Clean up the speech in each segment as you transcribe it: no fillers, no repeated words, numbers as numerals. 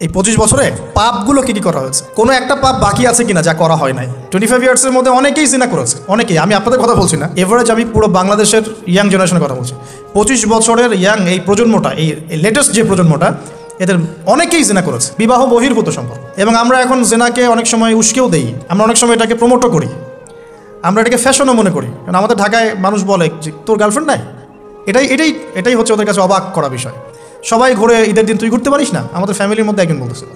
এই 25 বছরে পাপগুলো কী কী করা হয়েছে, কোনো একটা পাপ বাকি আছে কিনা যা করা হয় নাই। 25 ইয়ার্সের মধ্যে অনেকেই জিনা করেছে, অনেকেই, আমি আপনাদের কথা বলছি না, এভারেজ আমি পুরো বাংলাদেশের ইয়াং জেনারেশনের কথা বলছি। 25 বছরের ইয়াং এই প্রজন্মটা, এই লেটেস্ট যে প্রজন্মটা, এদের অনেকেই জিনা করেছে, বিবাহ বহির্ভূত সম্পর্ক। এবং আমরা এখন জেনাকে অনেক সময় উস্কেও দেই, আমরা অনেক সময় এটাকে প্রমোটও করি, আমরা এটাকে ফ্যাশনও মনে করি। কারণ আমাদের ঢাকায় মানুষ বলে যে তোর গার্লফ্রেন্ড নাই, এটাই হচ্ছে ওদের কাছে অবাক করা বিষয়। সবাই ঘুরে, ঈদের দিন তুই ঘুরতে পারিস না? আমাদের ফ্যামিলির মধ্যে একজন বলতেছিল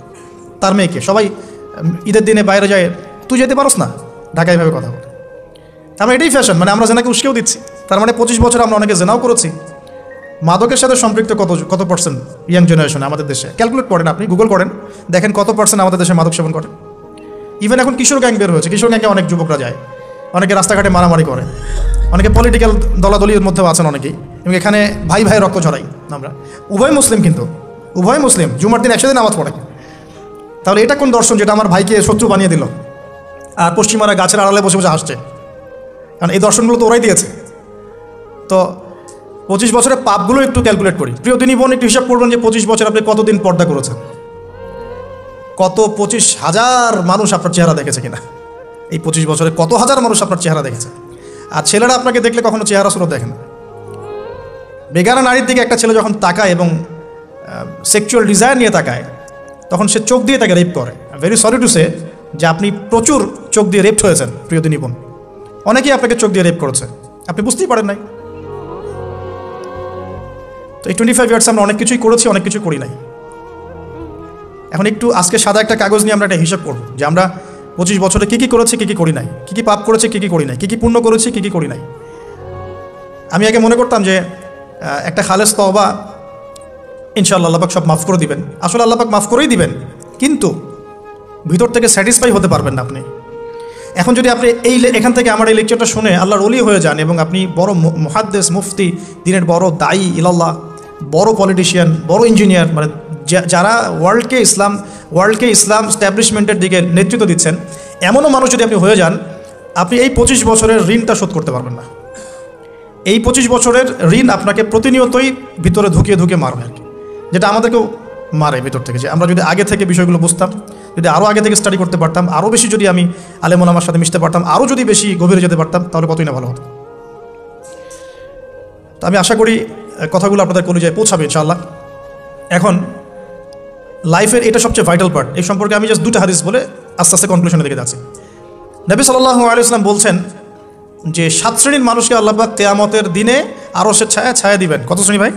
তার মেয়েকে, সবাই ঈদের দিনে বাইরে যায়, তুই যেতে পারস না? ঢাকায় এভাবে কথা বলে। আমরা এটাই ফ্যাশন, মানে আমরা জেনাকে উস্কেও দিচ্ছি। তার মানে 25 বছর আমরা অনেকে জেনাও করেছি। মাদকের সাথে সম্পৃক্ত কত পার্সেন্ট ইয়াং জেনারেশন আমাদের দেশে? ক্যালকুলেট করেন, আপনি গুগল করেন, দেখেন কত পার্সেন্ট আমাদের দেশে মাদক সেবন করে। ইভেন এখন কিশোর গ্যাং বের হয়েছে, কিশোর গ্যাংয়ে অনেক যুবকরা যায়, অনেকে রাস্তাঘাটে মারামারি করে, অনেকে পলিটিক্যাল দলাদলির মধ্যেও আছেন অনেকেই, এবং এখানে ভাই ভাই রক্ত ঝরাই। আমরা উভয় মুসলিম, কিন্তু উভয় মুসলিম, জুমার দিন একসাথে নামাজ পড়ে। তাহলে এটা কোন দর্শন যেটা আমার ভাইকে শত্রু বানিয়ে দিল, আর পশ্চিমারা গাছের আড়ালে বসে বসে হাসছে? কারণ এই দর্শনগুলো তো ওরাই দিয়েছে। তো 25 বছরের পাপগুলো একটু ক্যালকুলেট করি। প্রিয় দিনী বোন, একটু হিসাব করবেন যে 25 বছর আপনি কতদিন পর্দা করেছেন, কত 25,000 মানুষ আপনার চেহারা দেখেছে কিনা, এই 25 বছরে কত হাজার মানুষ আপনার চেহারা দেখেছে। আর ছেলেরা আপনাকে দেখলে কখনো চেহারা সুরত দেখে না। বেগানা নারীর দিকে একটা ছেলে যখন তাকায় এবং সেক্সুয়াল ডিজায়ার নিয়ে তাকায়, তখন সে চোখ দিয়ে তাকে রেপ করে। ভেরি সরি টু সে যে আপনি প্রচুর চোখ দিয়ে রেপ হয়েছেন প্রিয় দিনী বোন, অনেকেই আপনাকে চোখ দিয়ে রেপ করেছে, আপনি বুঝতেই পারেন নাই। তো এই 25 ইয়ার্স আমরা অনেক কিছুই করেছি, অনেক কিছুই করি নাই। এখন একটু আজকে সাদা একটা কাগজ নিয়ে আমরা একটা হিসাব করব যে আমরা 25 বছরে কী কী করেছি, কী কী করি নাই, কী কী পাপ করেছি, কী কী করি নাই, কী কী পুণ্য করেছি, কী কী করি নাই। আমি আগে মনে করতাম যে একটা খালেস তওবা ইনশাআল্লাহ আল্লাহ পাক সব মাফ করে দিবেন। আসলে আল্লাহ পাক মাফ করেই দিবেন, কিন্তু ভিতর থেকে স্যাটিসফাই হতে পারবেন না আপনি। এখন যদি আপনি এখান থেকে আমার এই লেকচারটা শুনে আল্লাহর ওলি হয়ে যান এবং আপনি বড় মুহাদ্দিস, মুফতি, দিনের বড় দায়ী ইলাল্লাহ, বড় পলিটিশিয়ান, বড় ইঞ্জিনিয়ার, মানে যারা ওয়ার্ল্ডকে ইসলাম স্ট্যাবলিশমেন্টের দিকে নেতৃত্ব দিচ্ছেন, এমনও মানুষ যদি আপনি হয়ে যান, আপনি এই 25 বছরের ঋণটা শোধ করতে পারবেন না। এই 25 বছরের ঋণ আপনাকে প্রতিনিয়তই ভিতরে ঢুকিয়ে মারবে আর কি, যেটা আমাদেরকেও মারে ভিতর থেকে। যে আমরা যদি আগে থেকে বিষয়গুলো বুঝতাম, যদি আরও আগে থেকে স্টাডি করতে পারতাম, আরও বেশি যদি আমি আলেম ওলামার সাথে মিশতে পারতাম, আরও যদি বেশি গভীরে যেতে পারতাম, তাহলে কতই না ভালো হতো। তো আমি আশা করি কথাগুলো আপনাদের কলিজায় পৌঁছাবে ইনশাআল্লাহ। এখন লাইফের এটা সবচেয়ে ভাইটাল পার্ট, এই সম্পর্কে আমি জাস্ট 2টা হাদিস বলে আস্তে আস্তে কনক্লুশনের দিকে যাচ্ছি। নবী সাল্লাল্লাহু আলাইহি ওয়াসাল্লাম বলছেন যে 7 শ্রেণীর মানুষকে আল্লাহ পাক কিয়ামতের দিনে আরশের ছায়া দিবেন। কত শ্রেণী ভাই?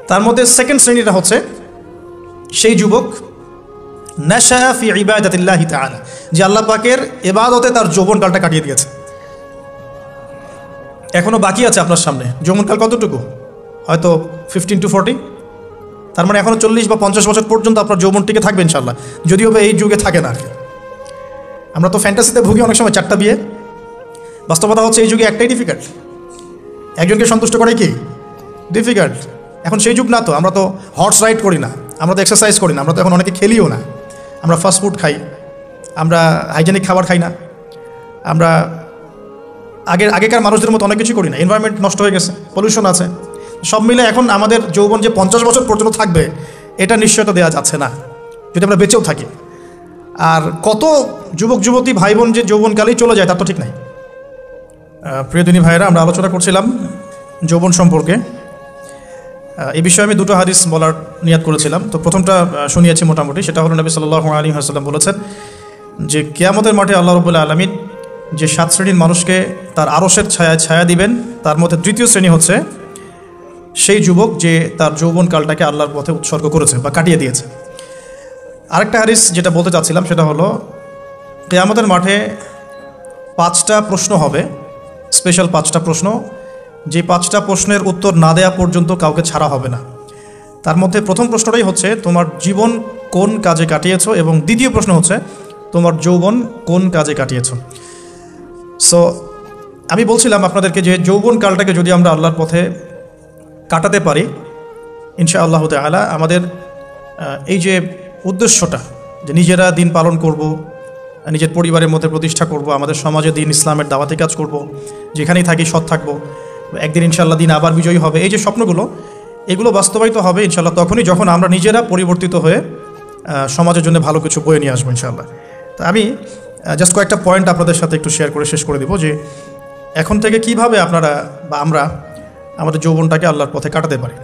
তার মধ্যে সেকেন্ড শ্রেণীটা হচ্ছে সেই যুবক নাশা ফি ইবাদাতিল্লাহি তাআলা, যে আল্লাহ পাকের ইবাদতে তার যৌবনকালটা কাটিয়ে দিয়েছে। এখনো বাকি আছে আপনার সামনে যৌবনকাল কতটুকু? হয়তো 15 to 40। তার মানে এখনো 40 বা 50 বছর পর্যন্ত আপনার যৌবন টিকে থাকবে ইনশাআল্লাহ, যদিও বা এই যুগে থাকে না। আমরা তো ফ্যান্টাসিতে ভুগি অনেক সময়, 4টা বিয়ে। বাস্তবতা হচ্ছে এই যুগে একটাই ডিফিকাল্ট, একজনকে সন্তুষ্ট করাই কি ডিফিকাল্ট। এখন সেই যুগ না, তো আমরা তো হর্স রাইড করি না, আমরা তো এক্সারসাইজ করি না, আমরা তো এখন অনেকে খেলিও না, আমরা ফাস্ট ফুড খাই, আমরা হাইজেনিক খাবার খাই না, আমরা আগেকার মানুষদের মতো অনেক কিছু করি না। এনভায়রনমেন্ট নষ্ট হয়ে গেছে, পলিউশন আছে, সব মিলে এখন আমাদের যৌবন যে 50 বছর পর্যন্ত থাকবে, এটা নিশ্চয়তা দেওয়া যাচ্ছে না যদি আমরা বেঁচেও থাকি। আর কত যুবক যুবতী ভাই বোন যে যৌবনকালেই চলে যায়, তার তো ঠিক নাই। প্রিয় দিনী ভাইয়েরা, আমরা আলোচনা করছিলাম যৌবন সম্পর্কে। এই বিষয়ে আমি 2টো হাদিস বলার নিয়াত করেছিলাম। তো প্রথমটা শুনিয়েছি মোটামুটি, সেটা হলো নবী সাল্লাল্লাহু আলাইহি ওয়াসাল্লাম বলেছেন যে কিয়ামতের মাঠে আল্লাহ রাব্বুল আলামিন যে 7 শ্রেণীর মানুষকে তার আরশের ছায়া দিবেন, তার মধ্যে 3য় শ্রেণী হচ্ছে সেই যুবক যে তার যৌবনকালটাকে আল্লাহর পথে উৎসর্গ করেছে বা কাটিয়ে দিয়েছে। আরেকটা হাদিস যেটা বলতে চাচ্ছিলাম সেটা হলো কিয়ামতের মাঠে 5টা প্রশ্ন হবে, স্পেশাল 5টা প্রশ্ন, যে 5টা প্রশ্নের উত্তর না দেওয়া পর্যন্ত কাউকে ছাড়া হবে না। তার মধ্যে প্রথম প্রশ্নটাই হচ্ছে তোমার জীবন কোন কাজে কাটিয়েছো, এবং দ্বিতীয় প্রশ্ন হচ্ছে তোমার যৌবন কোন কাজে কাটিয়েছো। সো আমি বলছিলাম আপনাদেরকে যে যৌবনকালটাকে যদি আমরা আল্লাহর পথে কাটাতে পারি, ইনশাআল্লাহ তাআলা আমাদের এই যে উদ্দেশ্যটা, যে নিজেরা দিন পালন করব, নিজের পরিবারের মধ্যে প্রতিষ্ঠা করব, আমাদের সমাজে দিন ইসলামের দাওয়াতি কাজ করব, যেখানেই থাকি সৎ থাকবো, একদিন ইনশাআল্লাহ দিন আবার বিজয়ী হবে, এই যে স্বপ্নগুলো, এগুলো বাস্তবায়িত হবে ইনশাআল্লাহ তখনই যখন আমরা নিজেরা পরিবর্তিত হয়ে সমাজের জন্য ভালো কিছু বয়ে নিয়ে আসবো ইনশাআল্লাহ। তো আমি জাস্ট কয়েকটা পয়েন্ট আপনাদের সাথে একটু শেয়ার করে শেষ করে দেবো যে এখন থেকে কিভাবে আপনারা বা আমরা আমাদের যৌবনটাকে আল্লাহর পথে কাটাতে পারি।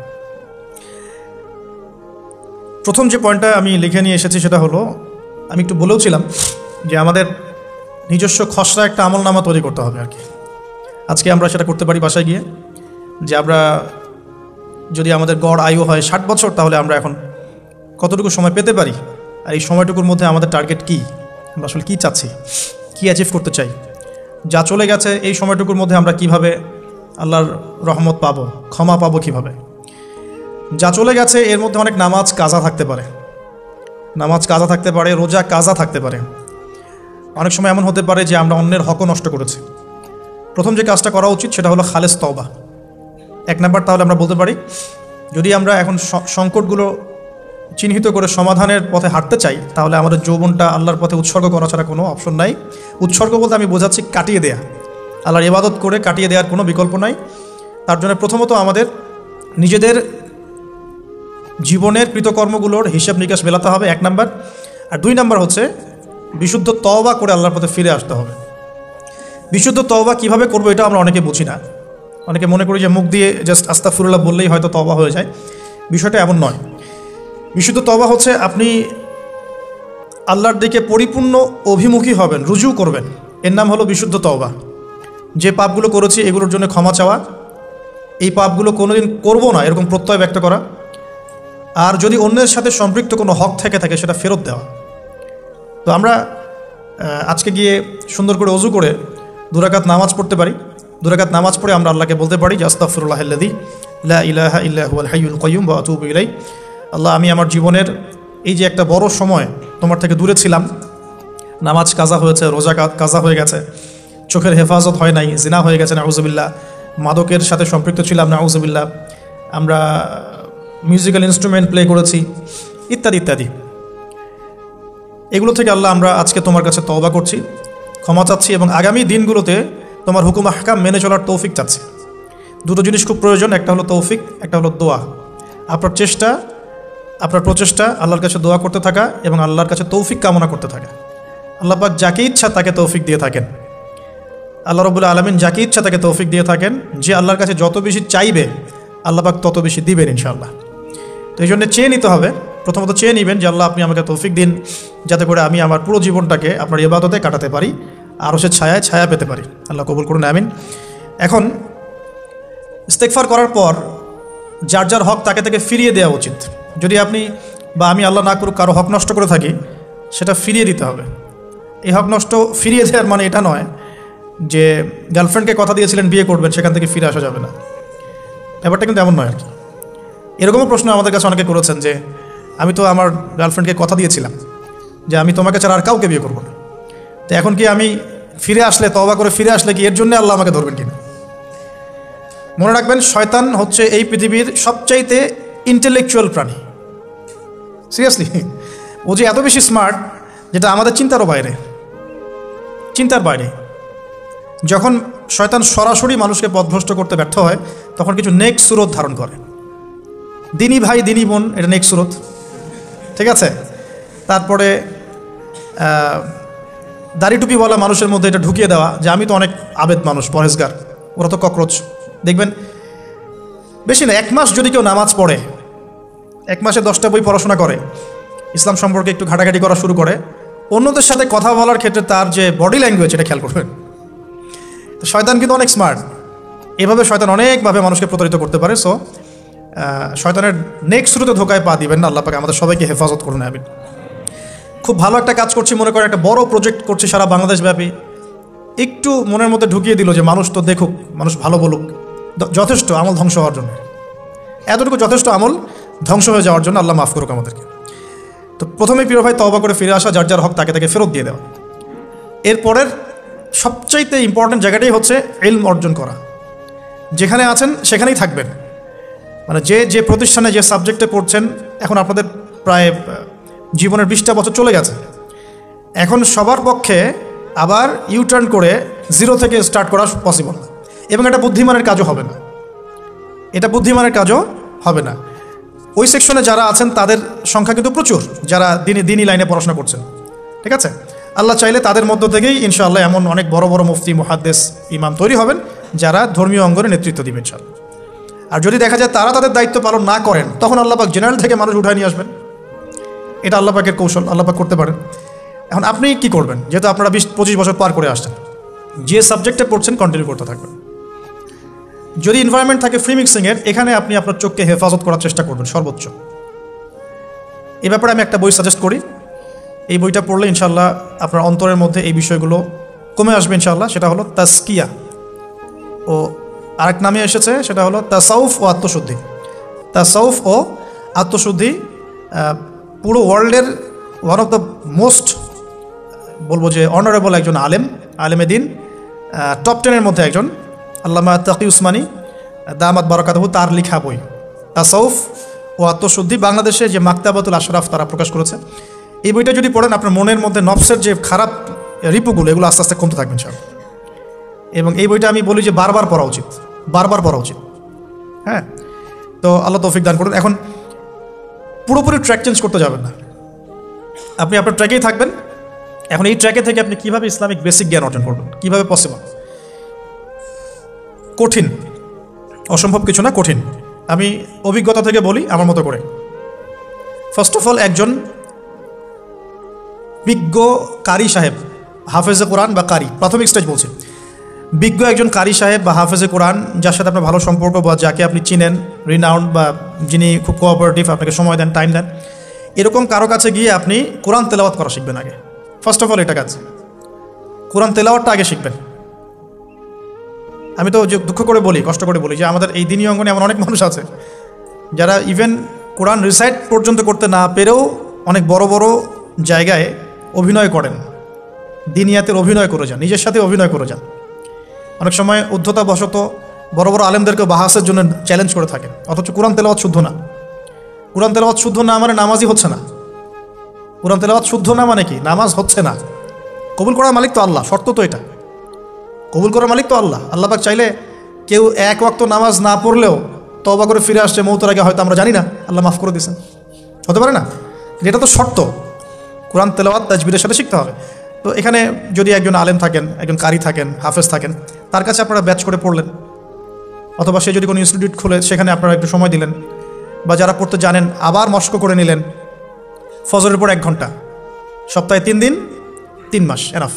প্রথম যে পয়েন্টটা আমি লিখে নিয়ে এসেছি সেটা হলো, আমি একটু বলেওছিলাম যে আমাদের নিজস্ব খসড়া একটা আমলনামা তৈরি করতে হবে আর কি। আজকে আমরা সেটা করতে পারি বাসায় গিয়ে, যে আমরা যদি আমাদের গড় আয়ু হয় 60 বছর, তাহলে আমরা এখন কতটুকু সময় পেতে পারি, আর এই সময়টুকুর মধ্যে আমাদের টার্গেট কী, আমরা আসলে কী চাচ্ছি, কী অ্যাচিভ করতে চাই, যা চলে গেছে এই সময়টুকুর মধ্যে আমরা কিভাবে আল্লাহর রহমত পাবো, ক্ষমা পাবো কিভাবে। যা চলে গেছে এর মধ্যে অনেক নামাজ কাজা থাকতে পারে, রোজা কাজা থাকতে পারে। অনেক সময় এমন হতে পারে যে আমরা অন্যের হকও নষ্ট করেছি। প্রথম যে কাজটা করা উচিত সেটা হলো খালেস তওবা। 1 নাম্বার, তাহলে আমরা বলতে পারি যদি আমরা এখন সংকটগুলো চিহ্নিত করে সমাধানের পথে হাঁটতে চাই, তাহলে আমাদের যৌবনটা আল্লাহর পথে উৎসর্গ করা ছাড়া কোনো অপশন নাই। উৎসর্গ বলতে আমি বোঝাচ্ছি কাটিয়ে দেয়া, আল্লাহর ইবাদত করে কাটিয়ে দেওয়ার কোনো বিকল্প নাই। তার জন্য প্রথমত আমাদের নিজেদের জীবনের কৃতকর্মগুলোর হিসাব নিকাশ মেলাতে হবে, 1 নাম্বার। আর 2 নাম্বার হচ্ছে বিশুদ্ধ তওবা করে আল্লাহর পথে ফিরে আসতে হবে। বিশুদ্ধ তওবা কীভাবে করবো এটা আমরা অনেকে বুঝি না। অনেকে মনে করি যে মুখ দিয়ে জাস্ট আস্তাগফিরুল্লাহ বললেই হয়তো তওবা হয়ে যায়। বিষয়টা এমন নয়। বিশুদ্ধ তওবা হচ্ছে আপনি আল্লাহর দিকে পরিপূর্ণ অভিমুখী হবেন, রুজু করবেন, এর নাম হলো বিশুদ্ধ তওবা। যে পাপগুলো করেছি এগুলোর জন্য ক্ষমা চাওয়া, এই পাপগুলো কোনোদিন করবো না এরকম প্রত্যয় ব্যক্ত করা, আর যদি অন্যের সাথে সম্পৃক্ত কোনো হক থেকে থাকে সেটা ফেরত দেওয়া। তো আমরা আজকে গিয়ে সুন্দর করে ওযু করে 2 রাকাত নামাজ পড়তে পারি। 2 রাকাত নামাজ পড়ে আমরা আল্লাহকে বলতে পারি যে আস্তাগফিরুল্লাহাল্লাযী লা ইলাহা ইল্লা হুয়াল হাইয়ুল কাইয়্যুম ওয়া আতুবু ইলাইহি। আল্লাহ, আমি আমার জীবনের এই যে একটা বড় সময় তোমার থেকে দূরে ছিলাম, নামাজ কাজা হয়েছে, রোজা কাজা হয়ে গেছে, চোখের হেফাজত হয় নাই, জিনা হয়ে গেছে নাউযুবিল্লাহ, মাদকের সাথে সম্পৃক্ত ছিলাম নাউযুবিল্লাহ, আমরা মিউজিক্যাল ইনস্ট্রুমেন্ট প্লে করেছি, ইত্যাদি ইত্যাদি। এগুলো থেকে আল্লাহ আমরা আজকে তোমার কাছে তওবা করছি, ক্ষমা চাচ্ছি, এবং আগামী দিনগুলোতে তোমার হুকুম আহকাম মেনে চলার তৌফিক চাচ্ছি। 2টো জিনিস খুব প্রয়োজন, একটা হলো তৌফিক, একটা হলো দোয়া। আপনার প্রচেষ্টা আল্লাহর কাছে দোয়া করতে থাকা এবং আল্লাহর কাছে তৌফিক কামনা করতে থাকা। আল্লাহ পাক যাকে ইচ্ছা তাকে তৌফিক দিয়ে থাকেন। আল্লাহ রাব্বুল আলামিন যাকে ইচ্ছা তাকে তৌফিক দিয়ে থাকেন। যে আল্লাহর কাছে যত বেশি চাইবে আল্লাহ পাক তত বেশি দিবেন ইনশাআল্লাহ। তো এই জন্য চেয়ে নিতে হবে, প্রথমত চেয়ে নেবেন যে আল্লাহ আপনি আমাকে তৌফিক দিন, যাতে করে আমি আমার পুরো জীবনটাকে আপনার ইবাদতে কাটাতে পারি, আরও সে ছায়া পেতে পারি। আল্লাহ কবুল করুন, আমিন। এখন ইস্তেগফার করার পর যার যার হক তাকে তাকে ফিরিয়ে দেওয়া উচিত। যদি আপনি বা আমি আল্লাহ না করুক কারো হক নষ্ট করে থাকি, সেটা ফিরিয়ে দিতে হবে। এই হক নষ্ট ফিরিয়ে দেওয়ার মানে এটা নয় যে গার্লফ্রেন্ডকে কথা দিয়েছিলেন বিয়ে করবেন, সেখান থেকে ফিরে আসা যাবে না, ব্যাপারটা কিন্তু এমন নয় আর কি। এরকমও প্রশ্ন আমাদের কাছে অনেকে করেছেন যে আমি তো আমার গার্লফ্রেন্ডকে কথা দিয়েছিলাম যে আমি তোমাকে ছাড়া আর কাউকে বিয়ে করবো না, তো এখন কি আমি ফিরে আসলে, তওবা করে ফিরে আসলে কি এর জন্য আল্লাহ আমাকে ধরবেন কিনা? মনে রাখবেন, শয়তান হচ্ছে এই পৃথিবীর সবচাইতে ইন্টেলেকচুয়াল প্রাণী। সিরিয়াসলি, ও যে এত বেশি স্মার্ট যেটা আমাদের চিন্তার বাইরে। যখন শয়তান সরাসরি মানুষকে পথভ্রষ্ট করতে ব্যর্থ হয়, তখন কিছু নেক্সট সুরত ধারণ করে। দিনী ভাই দিনী বোন, এটা নেক্সট সুরত, ঠিক আছে। তারপরে দাড়ি টুপিওয়ালা মানুষের মধ্যে এটা ঢুকিয়ে দেওয়া যে আমি তো অনেক আবেদ মানুষ, পরহেজগার, ওরা তো ককরোচ। দেখবেন বেশি না, 1 মাস যদি কেউ নামাজ পড়ে, 1 মাসে 10টা বই পড়াশোনা করে, ইসলাম সম্পর্কে একটু ঘাটাঘাটি করা শুরু করে, অন্যদের সাথে কথা বলার ক্ষেত্রে তার যে বডি ল্যাঙ্গুয়েজ, এটা খেয়াল করবেন। তো শয়তান কিন্তু অনেক স্মার্ট, এভাবে শয়তান অনেকভাবে মানুষকে প্রতারিত করতে পারে। সো শয়তানের নেক্সট শুরুতে ধোকায় পা দিবেন না। আল্লাহ পাক আমাদের সবাইকে হেফাজত করুন, আমিন। খুব ভালো একটা কাজ করছি মনে করেন, একটা বড় প্রজেক্ট করছি সারা বাংলাদেশ ব্যাপী, একটু মনের মধ্যে ঢুকিয়ে দিল যে মানুষ তো দেখুক, মানুষ ভালো বলুক, যথেষ্ট আমল ধ্বংস হওয়ার জন্য, এতটুকু যথেষ্ট আমল ধ্বংস হয়ে যাওয়ার জন্য। আল্লাহ মাফ করুক আমাদেরকে। তো প্রথমেই প্রিয় ভাই, তওবা করে ফিরে আসা, যার যার হক তাকে তাকে ফেরত দিয়ে দেওয়া। এরপরের সবচাইতে ইম্পর্টেন্ট জায়গাটাই হচ্ছে ইলম অর্জন করা। যেখানে আছেন সেখানেই থাকবেন, মানে যে প্রতিষ্ঠানে যে সাবজেক্টে পড়ছেন, এখন আপনাদের প্রায় জীবনের 20টা বছর চলে গেছে। এখন সবার পক্ষে আবার ইউটার্ন করে 0 থেকে স্টার্ট করা পসিবল না, এবং এটা বুদ্ধিমানের কাজও হবে না। ওই সেকশনে যারা আছেন তাদের সংখ্যা কিন্তু প্রচুর, যারা দিনই লাইনে পড়াশোনা করছেন, ঠিক আছে। আল্লাহ চাইলে তাদের মধ্য থেকেই ইনশাআল্লাহ এমন অনেক বড় বড় মুফতি, মুহাদ্দিস, ইমাম তৈরি হবেন যারা ধর্মীয় অঙ্গনে নেতৃত্ব দিবেন ইনশাআল্লাহ। আর যদি দেখা যায় তারা তাদের দায়িত্ব পালন না করেন, তখন আল্লাহ পাক জেনারেল থেকে মানুষ উঠায় নিয়ে আসবেন। এটা আল্লাহ পাকের কৌশল, আল্লাহ পাক করতে পারেন। এখন আপনি কি করবেন? যেহেতু আপনারা 20-25 বছর পার করে আসছেন, যে সাবজেক্টে পড়ছেন কন্টিনিউ করতে থাকবেন। যদি এনভায়রনমেন্ট থাকে ফ্রি মিক্সিংয়ের, এখানে আপনি আপনার চোখকে হেফাজত করার চেষ্টা করবেন সর্বোচ্চ। এ ব্যাপারে আমি একটা বই সাজেস্ট করি, এই বইটা পড়লে ইনশাআল্লাহ আপনার অন্তরের মধ্যে এই বিষয়গুলো কমে আসবে ইনশাআল্লাহ। সেটা হলো তাসকিয়া, ও আরেক নামে এসেছে, সেটা হলো তাসাউফ ও আত্মশুদ্ধি। তাসাউফ ও আত্মশুদ্ধি পুরো ওয়ার্ল্ডের ওয়ান অফ দ্য মোস্ট, বলবো যে অনারেবল একজন আলেমে দিন, টপ 10-এর মধ্যে একজন, আল্লামা তাকি উসমানী দামাত বারাকাতুহু, তার লেখা বই তাসাউফ ও আত্মশুদ্ধি। বাংলাদেশে যে মাকতাবাতুল আশরাফ তারা প্রকাশ করেছে, এই বইটা যদি পড়েন আপনার মনের মধ্যে নফসের যে খারাপ রিপুগুলো, এগুলো আস্তে আস্তে কমতে থাকবেন ইনশাআল্লাহ। এবং এই বইটা আমি বলি যে বারবার পড়া উচিত, হ্যাঁ। তো আল্লাহ তৌফিক দান করুন। এখন পুরোপুরি ট্র্যাক চেঞ্জ করতে যাবেন না, আপনি আপনার ট্র্যাকেই থাকবেন। এখন এই ট্র্যাকে থেকে আপনি কীভাবে ইসলামিক বেসিক জ্ঞান অর্জন করবেন, কীভাবে পসিবল? কঠিন, অসম্ভব কিছু না, কঠিন। আমি অভিজ্ঞতা থেকে বলি আমার মতো করে। ফার্স্ট অফ অল, একজন বিজ্ঞ কারি সাহেব, হাফেজে কোরআন বা কারি, প্রাথমিক স্টেজ বলছি, বিজ্ঞ একজন কারি সাহেব বা হাফেজে কোরআন, যার সাথে আপনার ভালো সম্পর্ক বা যাকে আপনি চিনেন, রিনাউন্ড বা যিনি খুব কোঅপারেটিভ, আপনাকে সময় দেন, টাইম দেন, এরকম কারো কাছে গিয়ে আপনি কোরআন তেলাওয়াত করা শিখবেন আগে। ফার্স্ট অফ অল এটা কাজ, কোরআন তেলাওয়াতটা আগে শিখবেন। আমি তো দুঃখ করে বলি, কষ্ট করে বলি যে আমাদের এই দিনী অঙ্গনে এমন অনেক মানুষ আছে যারা ইভেন কোরআন রিসাইট পর্যন্ত করতে না পেরেও অনেক বড় বড় জায়গায় অভিনয় করেন, দিনিয়াতের অভিনয় করে যান, নিজের সাথে অভিনয় করে যান। অনেক সময় উদ্ধতাবশত বড় বড় আলেমদেরকে বাহাসের জন্য চ্যালেঞ্জ করে থাকেন, অথচ কোরআন তেলাওয়াত শুদ্ধ না। কোরআন তেলাওয়াত শুদ্ধ না মানে নামাজই হচ্ছে না। কোরআন তেলাওয়াত শুদ্ধ না মানে কি? নামাজ হচ্ছে না। কবুল করার মালিক তো আল্লাহ, শর্ত তো এটা। কবুল করার মালিক তো আল্লাহ। আল্লাহ পাক চাইলে কেউ এক ওয়াক্ত নামাজ না পড়লেও তওবা করে ফিরে আসছে মৌতের আগে, হয়তো আমরা জানি না, আল্লাহ মাফ করে দিয়েছেন, হতে পারে না? এটা তো শর্ত। কোরআন তেলাওয়াত তাজবিদের সাথে শিখতে হবে। তো এখানে যদি একজন আলেম থাকেন, একজন কারি থাকেন, হাফেজ থাকেন, তার কাছে আপনারা ব্যাচ করে পড়লেন, অথবা সে যদি কোনো ইনস্টিটিউট খোলে সেখানে আপনারা একটু সময় দিলেন, বা যারা পড়তে জানেন আবার মস্ক করে নিলেন। ফজরের পর 1 ঘন্টা, সপ্তাহে 3 দিন, 3 মাস এনাফ।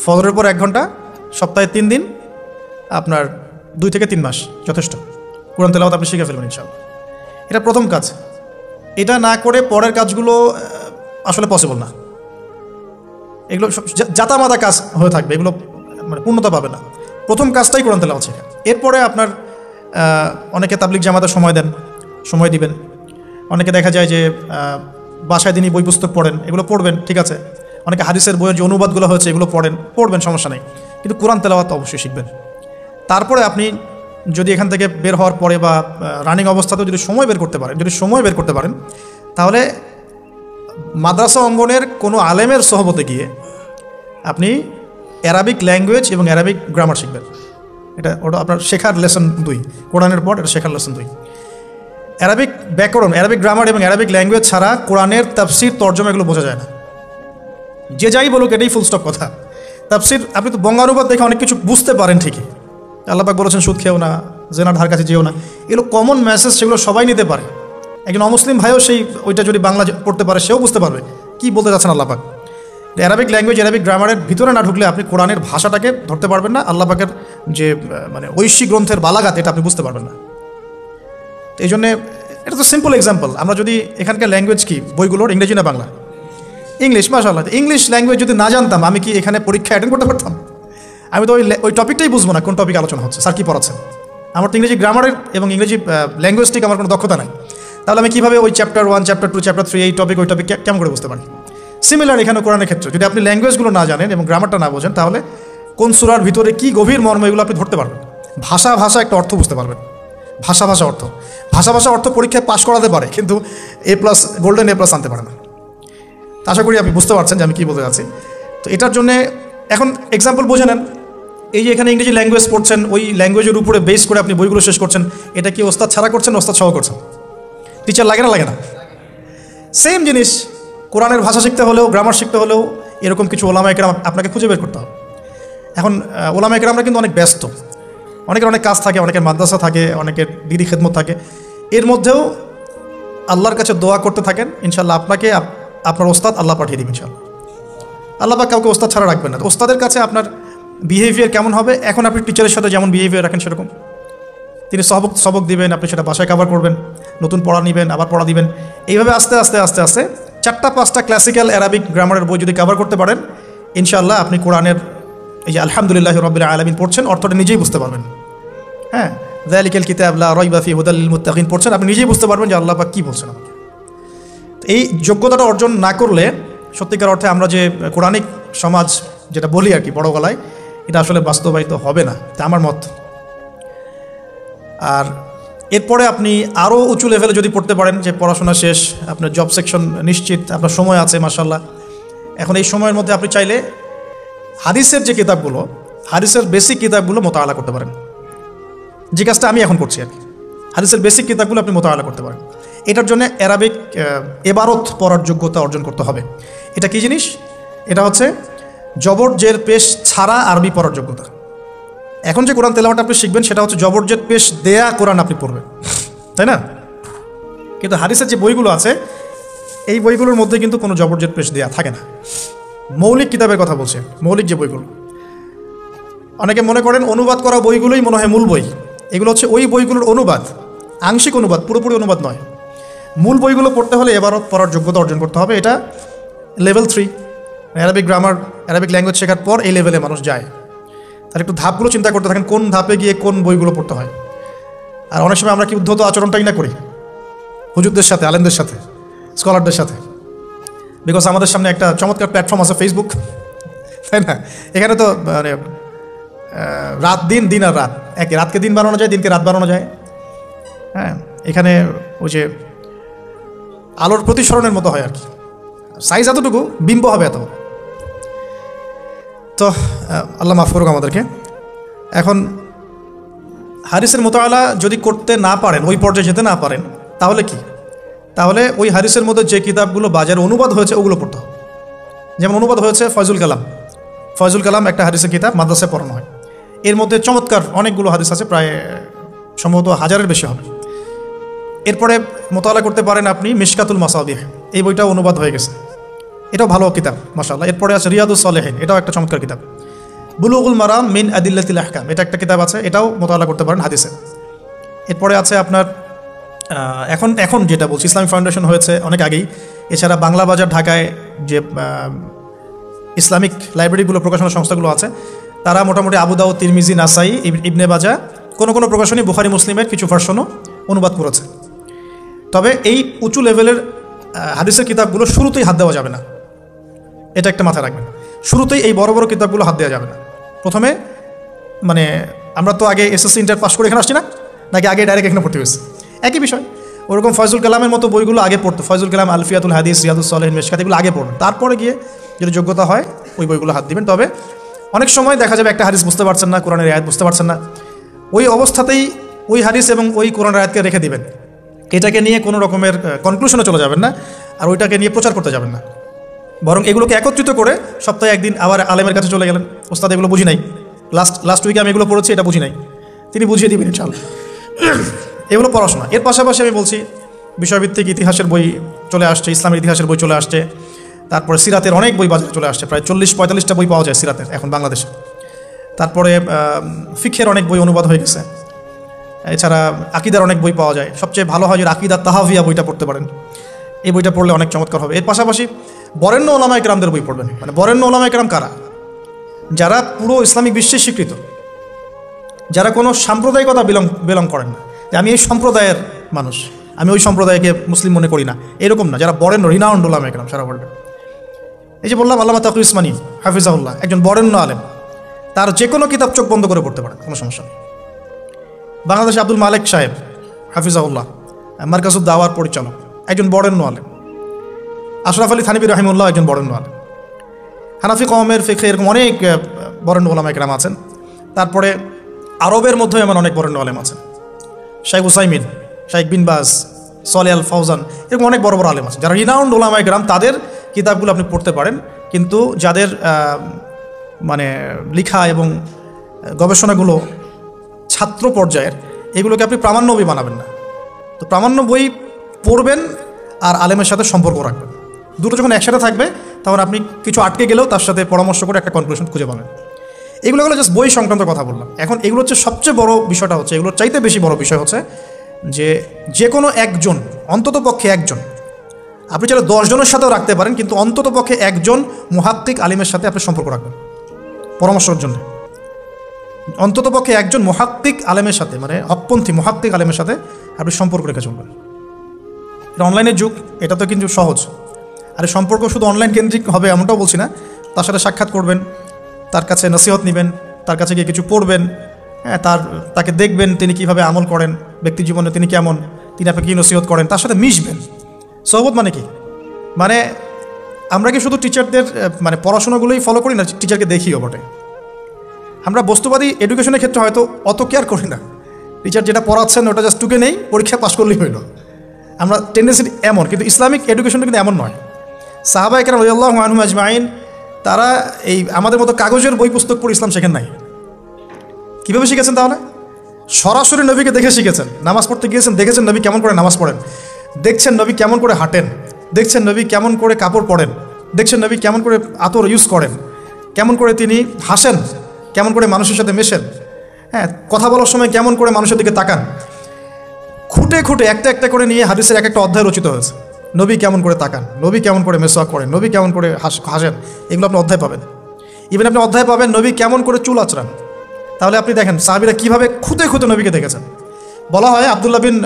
ফজরের পর 1 ঘন্টা, সপ্তাহে 3 দিন, আপনার 2 থেকে 3 মাস যথেষ্ট। কোরআন তেলাওয়াত আপনি শিখে ফেলবেন ইনশাআল্লাহ। এটা প্রথম কাজ। এটা না করে পরের কাজগুলো আসলে পসিবল না। এগুলো সব জাতামাতা কাজ হয়ে থাকবে, এগুলো মানে পূর্ণতা পাবে না। প্রথম কাজটাই কোরআন তেলাওয়াত শেখা। এরপরে আপনার অনেকে তাবলিগ জামাতে সময় দিবেন। অনেকে দেখা যায় যে বাসায় দিনই বই পুস্তক পড়েন, এগুলো পড়বেন, ঠিক আছে। অনেকে হাদিসের বইয়ের যে অনুবাদগুলো হয়েছে এগুলো পড়বেন, সমস্যা নেই, কিন্তু কোরআন তেলাওয়াত অবশ্যই শিখবেন। তারপরে আপনি যদি এখান থেকে বের হওয়ার পরে বা রানিং অবস্থাতেও যদি সময় বের করতে পারেন, তাহলে মাদ্রাসা অঙ্গনের কোনো আলেমের সহবতে গিয়ে আপনি অ্যারাবিক ল্যাঙ্গুয়েজ এবং অ্যারাবিক গ্রামার শিখবেন। ওটা আপনার শেখার লেসন 2, কোরআনের পর এটা শেখার লেসন 2। অ্যারাবিক ব্যাকরণ, অ্যারাবিক গ্রামার এবং অ্যারাবিক ল্যাঙ্গুয়েজ ছাড়া কোরআনের তাফসির, তর্জমা এগুলো বোঝা যায় না। যে যাই বলুক, এটাই ফুল স্টপ কথা। তাফসির আপনি তো বঙ্গানুবাদ দেখে অনেক কিছু বুঝতে পারেন ঠিকই। আল্লাহ পাক বলেছেন সুদ খেও না, জেনার ধার কাছে যেও না, এগুলো কমন মেসেজ, সেগুলো সবাই নিতে পারে। একজন অমুসলিম ভাইও ওইটা যদি বাংলা পড়তে পারে, সেও বুঝতে পারবে কী বলতে যাচ্ছেন আল্লাহ পাক। অ্যারাবিক ল্যাঙ্গুয়েজ, অ্যারাবিক গ্রামারের ভিতরে না ঢুকলে আপনি কোরআনের ভাষাটাকে ধরতে পারবেন না। আল্লাহ পাকের যে মানে ঐশী গ্রন্থের বালাগাত, এটা আপনি বুঝতে পারবেন না। এই জন্যে এটা তো সিম্পল এক্সাম্পল। আমরা যদি এখানকার ল্যাঙ্গুয়েজ কি, বইগুলোর ইংরেজি না বাংলা? ইংলিশ। মাশাআল্লাহ, ইংলিশ ল্যাঙ্গুয়েজ যদি না জানতাম, আমি কি এখানে পরীক্ষা অ্যাটেন্ড করতে পারতাম? আমি তো ওই টপিকটাই বুঝবো না, কোন টপিক আলোচনা হচ্ছে, স্যার কী পড়াচ্ছেন। আমার তো ইংরেজি গ্রামারের এবং ইংরেজি ল্যাঙ্গুয়েজটিক আমার কোনো দক্ষতা নাই। তাহলে আমি কীভাবে ওই চ্যাপ্টার 1, চ্যাপ্টার 2, চ্যাপ্টার 3, এই টপিক ওই টপিক কেমন করে বুঝতে পারি? সিমিলার এখানে কোরআনের ক্ষেত্রে যদি আপনি ল্যাঙ্গুয়েজগুলো না জানেন এবং গ্রামারটা না বোঝেন, তাহলে কোন সূরার ভিতরে কী গভীর মর্ম, এগুলো আপনি ধরতে পারবেন। ভাষা একটা অর্থ বুঝতে পারবেন। ভাষা অর্থ পরীক্ষায় পাশ করাতে পারে, কিন্তু A+, গোল্ডেন A+ আনতে পারে না। আশা করি আপনি বুঝতে পারছেন যে আমি কী বলতে যাচ্ছি। তো এটার জন্যে এখন এক্সাম্পল বুঝে নেন। এই যে এখানে ইংরেজি ল্যাঙ্গুয়েজ পড়ছেন, ওই ল্যাঙ্গুয়েজের উপরে বেস করে আপনি বইগুলো শেষ করছেন, এটা কি ওস্তাদ ছাড়া করছেন, ওস্তাদ সহ করছেন? টিচার লাগে না? সেম জিনিস কোরআনের ভাষা শিখতে হলেও, গ্রামার শিখতে হলেও এরকম কিছু ওলামায়ে কেরাম আপনাকে খুঁজে বের করতে হবে। এখন ওলামায়ে কেরামরা কিন্তু অনেক ব্যস্ত, অনেকের অনেক কাজ থাকে, অনেকের মাদ্রাসা থাকে, অনেকের দিদি খেদমত থাকে। এর মধ্যেও আল্লাহর কাছে দোয়া করতে থাকেন, ইনশাল্লাহ আপনাকে আপনার ওস্তাদ আল্লাহ পাঠিয়ে দিবেন ইনশাল্লাহ। আল্লাহ পাক কাউকে ওস্তাদ ছাড়া রাখবেন না। তো ওস্তাদের কাছে আপনার বিহেভিয়ার কেমন হবে, এখন আপনি টিচারের সাথে যেমন বিহেভিয়ার রাখেন সেরকম তিনি সবক দিবেন, আপনি সেটা বাসায় কভার করবেন, নতুন পড়া নেবেন, আবার পড়া দিবেন। এইভাবে আস্তে আস্তে 4-5টা ক্লাসিক্যাল অ্যারাবিক গ্রামারের বই যদি কভার করতে পারেন, ইনশাআল্লাহ আপনি কোরআনের এই যে আলহামদুলিল্লাহি রাব্বিল আলামিন পড়ছেন, অর্থটা নিজেই বুঝতে পারবেন। হ্যাঁ, যালিকাল কিতাব লা রাইবা ফিহি হুদাল লিল মুত্তাকিন পড়ছেন, আপনি নিজেই বুঝতে পারবেন যে আল্লাহ পাক কী বলছেন আমাকে। এই যোগ্যতাটা অর্জন না করলে সত্যিকার অর্থে আমরা যে কোরআনিক সমাজ যেটা বলি আর কি বড় গলায়, এটা আসলে বাস্তবায়িত হবে না, তা আমার মত। আর এরপরে আপনি আরও উঁচু লেভেলে যদি পড়তে পারেন, যে পড়াশোনা শেষ, আপনার জব সেকশন নিশ্চিত, আপনার সময় আছে মাশাআল্লাহ, এখন এই সময়ের মধ্যে আপনি চাইলে হাদিসের যে কিতাবগুলো, হাদিসের বেসিক কিতাবগুলো মোতালা করতে পারেন। যে কাজটা আমি এখন করছি আর কি, হাদিসের বেসিক কিতাবগুলো আপনি মোতালা করতে পারেন। এটার জন্য অ্যারাবিক এবারত পড়ার যোগ্যতা অর্জন করতে হবে। এটা কি জিনিস? এটা হচ্ছে জবর জের পেশ ছাড়া আরবি পড়ার যোগ্যতা। এখন যে কোরআন তেলাওয়াত আপনি শিখবেন সেটা হচ্ছে জবর জের পেশ দেয়া কোরআন আপনি পড়বেন, তাই না? কিন্তু হাদিসের যে বইগুলো আছে এই বইগুলোর মধ্যে কিন্তু কোনো জবর জের পেশ দেয়া থাকে না। মৌলিক কিতাবের কথা বলছে, মৌলিক যে বইগুলো, অনেকে মনে করেন অনুবাদ করা বইগুলোই মনে হয় মূল বই। এগুলো হচ্ছে ওই বইগুলোর অনুবাদ, আংশিক অনুবাদ, পুরোপুরি অনুবাদ নয়। মূল বইগুলো পড়তে হলে এবারত পড়ার যোগ্যতা অর্জন করতে হবে। এটা level 3 Arabic grammar, Arabic language শেখার পর এই লেভেলে মানুষ যায়। তাহলে একটু ধাপগুলো চিন্তা করতে থাকেন, কোন ধাপে গিয়ে কোন বইগুলো পড়তে হয়। আর অনেক সময় আমরা কি উদ্ধত আচরণটাই না করি হুজুরদের সাথে, আলেমদের সাথে, স্কলারদের সাথে। বিকজ আমাদের সামনে একটা চমৎকার প্ল্যাটফর্ম আছে ফেসবুক, তাই না? এখানে তো মানে রাত দিন, দিন আর রাত একই, রাতকে দিন বানানো যায়, দিনকে রাত বানানো যায়। হ্যাঁ, এখানে ওই যে আলোর প্রতিসরণের মতো হয় আর কি, সাইজ এতটুকু, বিম্ব হবে এত। তো আল্লাহ মাফ করুক আমাদেরকে। এখন হাদিসের মোতালা যদি করতে না পারেন, ওই পর্যায়ে যেতে না পারেন, তাহলে কি? তাহলে ওই হাদিসের মধ্যে যে কিতাবগুলো বাজারে অনুবাদ হয়েছে ওগুলো পড়তে হবে। যেমন অনুবাদ হয়েছে ফয়জুল কালাম একটা হাদিসের কিতাব, মাদ্রাসায় পড়ানো হয়। এর মধ্যে চমৎকার অনেকগুলো হাদিস আছে, প্রায় সম্ভবত 1000-এর বেশি হবে। এরপরে মোতালা করতে পারেন আপনি মিশকাতুল মাসাবিহ, এই বইটাও অনুবাদ হয়ে গেছে, এটাও ভালো কিতাব মাশাআল্লাহ। এরপরে আছে রিয়াদুস সালেহিন, এটাও একটা চমৎকার কিতাব। বুলুগুল মারাম মিন আদিল্লাতিল আহকাম, এটা একটা কিতাব আছে, এটাও মোতালা করতে পারেন হাদিসে। এরপরে আছে আপনার এখন যেটা বলছি, ইসলামিক ফাউন্ডেশন হয়েছে অনেক আগেই। এছাড়া বাংলা বাজার ঢাকায় যে ইসলামিক লাইব্রেরিগুলো, প্রকাশনা সংস্থাগুলো আছে, তারা মোটামুটি আবু দাউদ, তিরমিজি, নাসাই, ইবনে মাজা, কোনো প্রকাশনী বুখারী মুসলিমের কিছু ভার্সনও অনুবাদ করেছে। তবে এই উঁচু লেভেলের হাদিসের কিতাবগুলো শুরুতেই হাত দেওয়া যাবে না, এটা একটা মাথায় রাখবেন। শুরুতেই এই বড় বড় কিতাবগুলো হাত দেওয়া যাবে না। প্রথমে মানে আমরা তো আগে এসএসসি ইন্টার পাস করে এখানে আসছি না, নাকি আগে ডাইরেক্ট এখানে ভর্তি হয়েছে? একই বিষয়। ওরকম ফয়জুল কালামের মতো বইগুলো আগে পড়তো, ফয়জুল কালাম, আলফিয়াতুল হাদিস, রিয়াদুস সালেহিন, মিশকাত, এগুলো আগে পড়বেন। তারপরে গিয়ে যদি যোগ্যতা হয় ওই বইগুলো হাত দিবেন। তবে অনেক সময় দেখা যাবে একটা হাদিস বুঝতে পারছেন না, কোরআনের আয়াত বুঝতে পারছেন না, ওই অবস্থাতেই ওই হাদিস এবং ওই কোরআনের আয়াতকে রেখে দিবেন। এটাকে নিয়ে কোনো রকমের কনক্লুশনে চলে যাবেন না, আর ওইটাকে নিয়ে প্রচার করতে যাবেন না। বরং এগুলোকে একত্রিত করে সপ্তাহে একদিন আবার আলেমের কাছে চলে গেলেন, ওস্তাদ এগুলো বুঝি নাই, লাস্ট উইকে আমি এগুলো পড়েছি, এটা বুঝি নাই, তিনি বুঝিয়ে দিবেন ইনশাআল্লাহ। এগুলো পড়াশোনা। এর পাশাপাশি আমি বলছি বিষয়ভিত্তিক ইতিহাসের বই চলে আসছে, ইসলামের ইতিহাসের বই চলে আসছে, তারপরে সিরাতের অনেক বই বাজারে চলে আসছে, প্রায় 40-45টা বই পাওয়া যায় সিরাতের এখন বাংলাদেশে। তারপরে ফিকহের অনেক বই অনুবাদ হয়ে গেছে। এছাড়া আকিদার অনেক বই পাওয়া যায়। সবচেয়ে ভালো হয় যে আকিদা তাহাভিয়া বইটা পড়তে পারেন, এই বইটা পড়লে অনেক চমৎকার হবে। এর পাশাপাশি বরেণ্য ওলামায়ে কেরামদের বই পড়বেন। মানে বরেণ্য ওলামায়ে কেরাম কারা? যারা পুরো ইসলামিক বিশ্বে স্বীকৃত, যারা কোনো সাম্প্রদায়িকতা বিলং করেন না, যে আমি এই সম্প্রদায়ের মানুষ, আমি ওই সম্প্রদায়কে মুসলিম মনে করি না, এরকম না। যারা বরেণ্য রিনাউন্ড ওলামায়ে কেরাম সারা ওয়ার্ল্ডে। এই যে বললাম আল্লামা তাকি উসমানী হাফিজাহুল্লাহ, একজন বরেণ্য আলেম, তার যে কোনো কিতাব চোখ বন্ধ করে পড়তে পারেন, কোনো সমস্যা নেই। বাংলাদেশে আব্দুল মালেক সাহেব হাফিজাহুল্লাহ, মার্কাজুদ দাওয়ার পরিচালক, একজন বরেণ্য আলেম। আশরাফ আলী থানভী রাহিমুল্লাহ, একজন বরেণ্য আলেম। হানাফি কওমের ফিকহে এরকম অনেক বরেণ্য ওলামায়ে কেরাম আছেন। তারপরে আরবের মধ্যে এমন অনেক বরেণ্য আলেম আছেন, শাইখ উসাইমিন, শাইখ বিন বাজ, সলে আল ফাউজান, এরকম অনেক বড় বড় আলেম আছে যারা রিনাউন্ড ওলামায়ে কেরাম, তাদের কিতাবগুলো আপনি পড়তে পারেন। কিন্তু যাদের মানে লেখা এবং গবেষণাগুলো ছাত্র পর্যায়ের, এগুলোকে আপনি প্রামাণ্য বই বানাবেন না। তো প্রামাণ্য বই পড়বেন আর আলেমের সাথে সম্পর্ক রাখবেন, দুটো যখন একসাথে থাকবে তখন আপনি কিছু আটকে গেলেও তার সাথে পরামর্শ করে একটা কনক্লুশন খুঁজে পাবেন। এগুলো হলো জাস্ট বই সংক্রান্ত কথা বললাম। এখন এগুলো হচ্ছে সবচেয়ে বড় বিষয়টা হচ্ছে, এগুলোর চাইতে বেশি বড় বিষয় হচ্ছে যে কোনো একজন, অন্তত পক্ষে একজন, আপনি চাইলে 10 জনের সাথেও রাখতে পারেন, কিন্তু অন্তত পক্ষে একজন মুহাক্কিক আলিমের সাথে আপনি সম্পর্ক রাখবেন পরামর্শের জন্য। অন্তত পক্ষে একজন মুহাক্কিক আলেমের সাথে, মানে হকপন্থী মুহাক্কিক আলেমের সাথে আপনি সম্পর্ক রেখে চলবেন। এটা অনলাইনের যুগ, এটা তো কিন্তু সহজ। আর এই সম্পর্ক শুধু অনলাইন কেন্দ্রিক হবে এমনটাও বলছি না। তার সাথে সাক্ষাৎ করবেন, তার কাছে নসিহত নেবেন, তার কাছে গিয়ে কিছু পড়বেন, হ্যাঁ, তাকে দেখবেন তিনি কীভাবে আমল করেন, ব্যক্তি জীবনে তিনি কেমন, তিনি আপনাকে কী নসিহত করেন, তার সাথে মিশবেন। সহবত মানে কি? মানে আমরা কি শুধু টিচারদের মানে পড়াশোনাগুলোই ফলো করি না, টিচারকে দেখিও বটে। আমরা বস্তুবাদী এডুকেশনের ক্ষেত্রে হয়তো অত কেয়ার করি না, টিচার যেটা পড়াচ্ছেন ওটা জাস্ট টুকে নেই, পরীক্ষা পাস করলেই হইল। আমরা টেন্ডেন্সি এমন, কিন্তু ইসলামিক এডুকেশনটা কিন্তু এমন নয়। সাহাবায়ে কেরাম রাদিয়াল্লাহু আনহুম আজমাইন, তারা এই আমাদের মতো কাগজের বই পুস্তক পড়ে ইসলাম শেখেন নাই। কীভাবে শিখেছেন তাহলে? সরাসরি নবীকে দেখে শিখেছেন। নামাজ পড়তে গিয়েছেন, দেখেছেন নবী কেমন করে নামাজ পড়েন, দেখছেন নবী কেমন করে হাঁটেন, দেখছেন নবী কেমন করে কাপড় পরেন, দেখছেন নবী কেমন করে আতর ইউজ করেন, কেমন করে তিনি হাসেন, কেমন করে মানুষের সাথে মেশেন, হ্যাঁ, কথা বলার সময় কেমন করে মানুষের দিকে তাকান। খুঁটে খুঁটে একটা একটা করে নিয়ে হাদিসের এক একটা অধ্যায় রচিত হয়েছে। নবী কেমন করে তাকান, নবী কেমন করে মেসওয়াক করেন, নবী কেমন করে হাসেন, এগুলো আপনি অধ্যায় পাবেন। ইভেন আপনি অধ্যায় পাবেন নবী কেমন করে চুল আঁচড়ান। তাহলে আপনি দেখেন সাহাবীরা কীভাবে খুঁতে খুঁতে নবীকে দেখেছেন। বলা হয় আব্দুল্লাহ বিন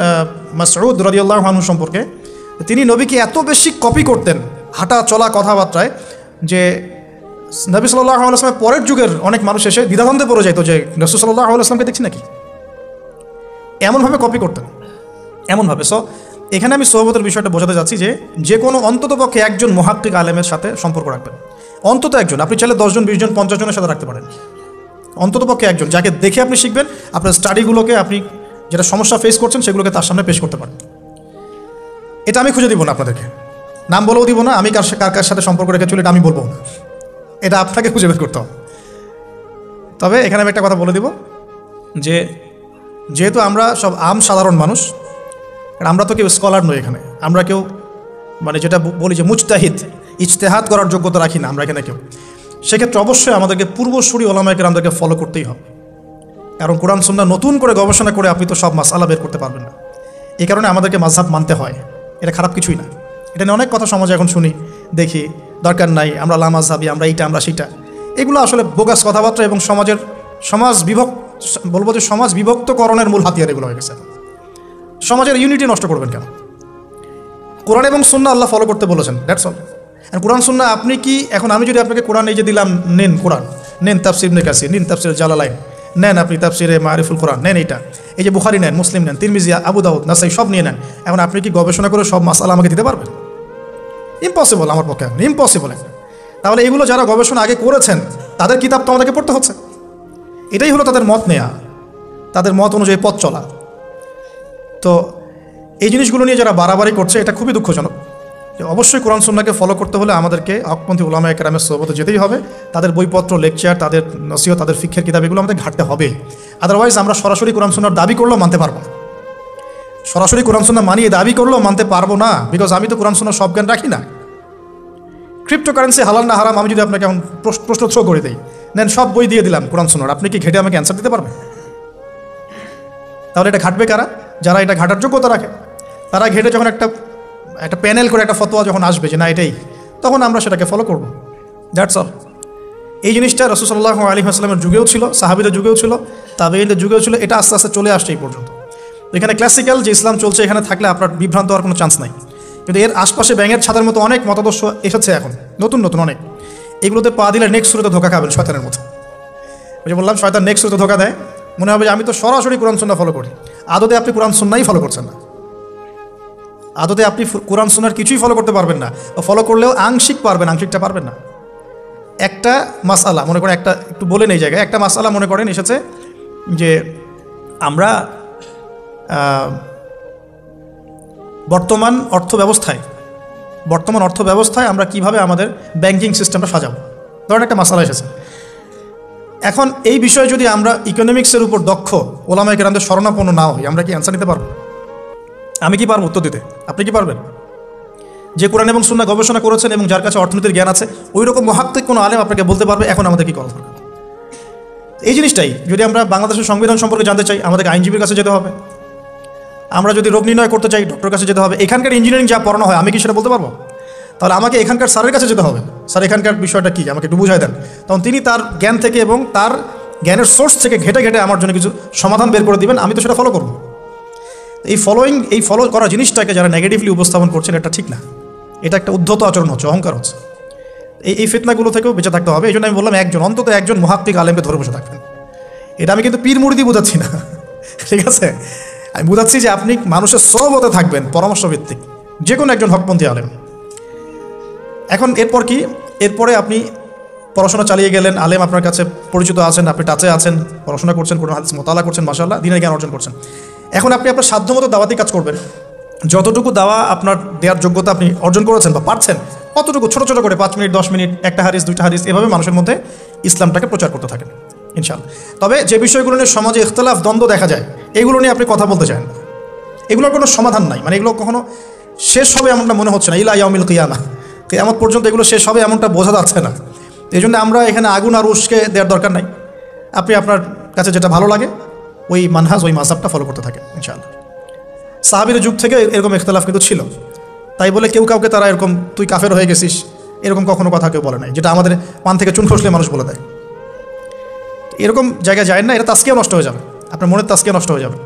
মাসউদ রাদিয়াল্লাহু আনহু সম্পর্কে, তিনি নবীকে এত বেশি কপি করতেন হাঁটা চলা কথাবার্তায় যে নবী সাল্লাল্লাহু আলাইহি ওয়াসাল্লামের পরের যুগের অনেক মানুষ এসে দ্বিধাদ্বন্দ্বে পড়ে যেত যে রাসূল সাল্লাল্লাহু আলাইহি ওয়াসাল্লামকে দেখছি নাকি। এমনভাবে কপি করতেন, এমনভাবে। সো এখানে আমি সোহবতের বিষয়টা বোঝাতে যাচ্ছি যে কোনো অন্ততপক্ষে একজন মুহাক্কিক আলেমের সাথে সম্পর্ক রাখবেন। অন্তত একজন, আপনি চাইলে 10 জন 20 জন 50 জনের সাথে রাখতে পারেন। অন্ততপক্ষে একজন যাকে দেখে আপনি শিখবেন, আপনার স্টাডিগুলোকে, আপনি যেটা সমস্যা ফেস করছেন সেগুলোকে তার সামনে পেশ করতে পারেন। এটা আমি খুঁজে দিব না আপনাদেরকে, নাম বলেও দিব না, আমি কার সাথে সম্পর্ক রেখে চলি এটা আমি বলবো না, এটা আপনাকে খুঁজে বের করতে হবে। তবে এখানে আমি একটা কথা বলে দিব যে যেহেতু আমরা সব সাধারণ মানুষ, আমরা তো কেউ স্কলার নই এখানে, আমরা কেউ মানে যেটা বলি যে মুজতাহিদ, ইজতেহাদ করার যোগ্যতা রাখি না আমরা এখানে কেউ। সেক্ষেত্রে অবশ্যই আমাদেরকে পূর্বসূরি ওলামায়ে কেরামদেরকে ফলো করতেই হবে, কারণ কোরআন সুন্নাহ নতুন করে গবেষণা করে আপনি তো সব মাসআলা বের করতে পারবেন না। এই কারণে আমাদেরকে মাযহাব মানতে হয়, এটা খারাপ কিছুই না। এটা নিয়ে অনেক কথা সমাজে এখন শুনি, দেখি, দরকার নাই, আমরা লা মাযহাবী, আমরা এইটা, আমরা সেইটা। এগুলো আসলে বোগাস কথাবার্তা এবং সমাজ বিভক্তকরণের মূল হাতিয়ার এগুলো হয়ে গেছে। সমাজের ইউনিটি নষ্ট করবেন কেন? কোরআন এবং সুন্নাহ আল্লাহ ফলো করতে বলেছেন, দ্যাটস অল। আর কোরআন সুন্নাহ আপনি কি, এখন আমি যদি আপনাকে কোরআন এই যে দিলাম, নেন কোরআন, নেন তাফসির ইবনে কাসির, নেন তাফসির জালালাইন, নেন আপনি তাফসিরে মারিফুল কোরআন, নেন এইটা, এই যে বুখারী নেন, মুসলিম নেন, তিরমিজি, আবু দাউদ, নাসাই সব নিয়ে নেন। এখন আপনি কি গবেষণা করে সব মাসআলা আমাকে দিতে পারবেন? ইম্পসিবল, আমার পক্ষে ইম্পসিবল। তাহলে এগুলো যারা গবেষণা আগে করেছেন তাদের কিতাব তো আমাদেরকে পড়তে হচ্ছে। এটাই হলো তাদের মত নেয়া, তাদের মত অনুযায়ী পথ চলা। তো এই জিনিসগুলো নিয়ে যারা বাড়াবাড়ি করছে এটা খুবই দুঃখজনক। অবশ্যই কোরআন সুন্নাহকে ফলো করতে হলে আমাদেরকে হকপন্থী উলামায়ে কেরামের সোহবতে যেতেই হবে, তাদের বইপত্র, লেকচার, তাদের নসিহত, তাদের ফিকহের কিতাব, এগুলো আমাদের ঘাটতে হবে। আদারওয়াইজ আমরা সরাসরি কোরআন সুন্নাহর দাবি করলেও মানতে পারবো না, সরাসরি কোরআন সুন্নাহ মানিয়ে দাবি করলেও মানতে পারবো না, বিকজ আমি তো কোরআন সুন্নাহর সব জ্ঞান রাখি না। ক্রিপ্টোকারেন্সি হালাল না হারাম আমি যদি আপনাকে এখন প্রশ্ন থ্রো করে দিই, নেন সব বই দিয়ে দিলাম কোরআন সুন্নাহর, আপনি কি ঘেটে আমাকে অ্যান্সার দিতে পারবেন? তাহলে এটা ঘাটবে কারা? যারা এটা ঘাটার যোগ্যতা রাখে। তারা ঘেটে যখন একটা প্যানেল করে একটা ফতোয়া যখন আসবে যে না এটাই, তখন আমরা সেটাকে ফলো করব, দ্যাটস অল। এই জিনিসটা রাসূল সাল্লাল্লাহু আলাইহি ওয়াসাল্লামের যুগেও ছিল, সাহাবীদের যুগেও ছিল, তাবেঈনদের যুগেও ছিল। এটা আস্তে আস্তে চলে আসছে এই পর্যন্ত। এখানে ক্লাসিক্যাল যে ইসলাম চলছে এখানে থাকলে আপনার বিভ্রান্ত হওয়ার কোনো চান্স নাই। কিন্তু এর আশপাশে ব্যাঙের ছাতার মতো অনেক মতাদর্শ এসেছে এখন, নতুন নতুন অনেক। এগুলোতে পা দিলে নেক্সট শুরুতে ধোকা খাবেন শয়তানের মতো। ওই যে বললাম, শয়তান নেক্সট শুরুতে ধোকা দেয়, মনে হবে যে আমি তো সরাসরি কোরআন সুন্নাহ ফলো করি। আদতে আপনি কোরআন সুন্নাহই ফলো করছেন না, আদতে আপনি কোরআন সুন্নাহর কিছুই ফলো করতে পারবেন না। ফলো করলেও আংশিক পারবেন, আংশিকটা পারবেন না। একটা মাসআলা মনে করেন, একটু বলেন এই জায়গায়, একটা মাসআলা মনে করেন এসেছে যে আমরা বর্তমান অর্থ ব্যবস্থায় আমরা কিভাবে আমাদের ব্যাংকিং সিস্টেমটা সাজাবো। ধরেন একটা মাসালা এসেছে, এখন এই বিষয়ে যদি আমরা ইকোনমিক্সের উপর দক্ষ ওলামায়ে কেরামদের শরণাপন্ন না হই, আমরা কি অ্যান্সার নিতে পারবো? আমি কি পারবো উত্তর দিতে? আপনি কি পারবেন? যে কোরআন এবং সুন্নাহ গবেষণা করেছেন এবং যার কাছে অর্থনীতির জ্ঞান আছে, ওই রকম মুহাক্কিক কোনো আলেম আপনাকে বলতে পারবে এখন আমাদের কি করা দরকার। এই জিনিসটাই যদি আমরা বাংলাদেশের সংবিধান সম্পর্কে জানতে চাই, আমাদেরকে আইনজীবীর কাছে যেতে হবে। আমরা যদি রোগ নির্ণয় করতে চাই, ডক্টরের কাছে যেতে হবে। এখানকার ইঞ্জিনিয়ারিং যা পড়ানো হয় আমি কি সেটা বলতে পারবো? তাহলে আমাকে এখানকার স্যারের কাছে যেতে হবে, স্যার এখানকার বিষয়টা কী আমাকে একটু বুঝাই দেন। তখন তিনি তার জ্ঞান থেকে এবং তার জ্ঞানের সোর্স থেকে ঘেটে ঘেটে আমার জন্য কিছু সমাধান বের করে দিবেন, আমি তো সেটা ফলো করব। এই ফলো করা জিনিসটাকে যারা নেগেটিভলি উপস্থাপন করছেন, এটা ঠিক না। এটা একটা উদ্ধত আচরণ হচ্ছে, অহংকার হচ্ছে। এই ফিতনাগুলো থেকেও বেঁচে থাকতে হবে। এই জন্য আমি বললাম অন্তত একজন মুহাক্কিক আলেমকে ধরে বসে থাকবেন। এটা আমি কিন্তু পীর মুরিদি বোঝাচ্ছি না, ঠিক আছে? আমি বোঝাচ্ছি যে আপনি মানুষের সহবতে থাকবেন, পরামর্শভিত্তিক, যে কোনো একজন হকপন্থী আলেম। এখন এরপর কি? এরপরে আপনি পড়াশোনা চালিয়ে গেলেন, আলেম আপনার কাছে পরিচিত আছেন, আপনি টাচে আছেন, পড়াশোনা করছেন, কোরআন হাদিস মোতালা করছেন, মাশাআল্লাহ দ্বীনের জ্ঞান অর্জন করছেন। এখন আপনি আপনার সাধ্যমতো দাওয়াতি কাজ করবেন। যতটুকু দাওয়া আপনার দেওয়ার যোগ্যতা আপনি অর্জন করেছেন বা পারছেন, অতটুকু ছোটো ছোটো করে 5 মিনিট 10 মিনিট, একটা হাদিস 2টা হাদিস, এভাবে মানুষের মধ্যে ইসলামটাকে প্রচার করতে থাকেন ইনশাআল্লাহ। তবে যে বিষয়গুলো নিয়ে সমাজে ইখতিলাফ দ্বন্দ্ব দেখা যায়, এগুলো নিয়ে আপনি কথা বলতে চান, এগুলোর কোনো সমাধান নাই। মানে এগুলো কখনো শেষ হবে এমনটা মনে হচ্ছে না। ইলা ইয়াউমিল কিয়ামা, কিয়ামত পর্যন্ত এগুলো শেষ হবে এমনটা বোঝা যাচ্ছে না। এই জন্য আমরা এখানে আগুন আর উস্কে দেওয়ার দরকার নাই। আপনি আপনার কাছে যেটা ভালো লাগে ওই মানহাজ, ওই মাযহাবটা ফলো করতে থাকেন ইনশাআল্লাহ। সাহাবীর যুগ থেকে এরকম ইখতিলাফ কিন্তু ছিল, তাই বলে কেউ কাউকে তারা এরকম তুই কাফের হয়ে গেছিস এরকম কখনো কথা কেউ বলে নাই, যেটা আমাদের পান থেকে চুন খসলে মানুষ বলে দেয়। এরকম জায়গায় যায় না, এটা তাস্কিয়া নষ্ট হয়ে যাবে, আপনার মনের তাস্কিয়া নষ্ট হয়ে যাবে।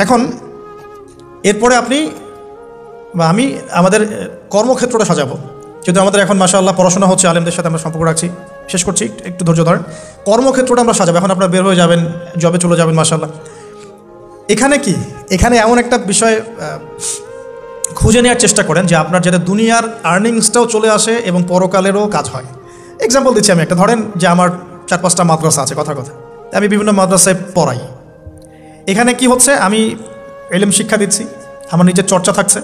এখন এরপরে আপনি বা আমি আমাদের কর্মক্ষেত্রটা সাজাবো। যেহেতু আমাদের এখন মাশাআল্লাহ পড়াশোনা হচ্ছে, আলেমদের সাথে আমরা সম্পর্ক রাখছি, শেষ করছি, একটু ধৈর্য ধরেন। কর্মক্ষেত্রটা আমরা সাজাবো। এখন আপনারা বের হয়ে যাবেন, জবে চলে যাবেন মাশাআল্লাহ। এখানে এমন একটা বিষয় খুঁজে নেওয়ার চেষ্টা করেন যে আপনার যাতে দুনিয়ার আর্নিংসটাও চলে আসে এবং পরকালেরও কাজ হয়। এক্সাম্পল দিচ্ছি আমি একটা, ধরেন যে আমার 4-5টা মাদ্রাসা আছে, কথা আমি বিভিন্ন মাদ্রাসায় পড়াই। এখানে কি হচ্ছে, আমি ইলম শিক্ষা দিচ্ছি, আমার নিজের চর্চা থাকছে,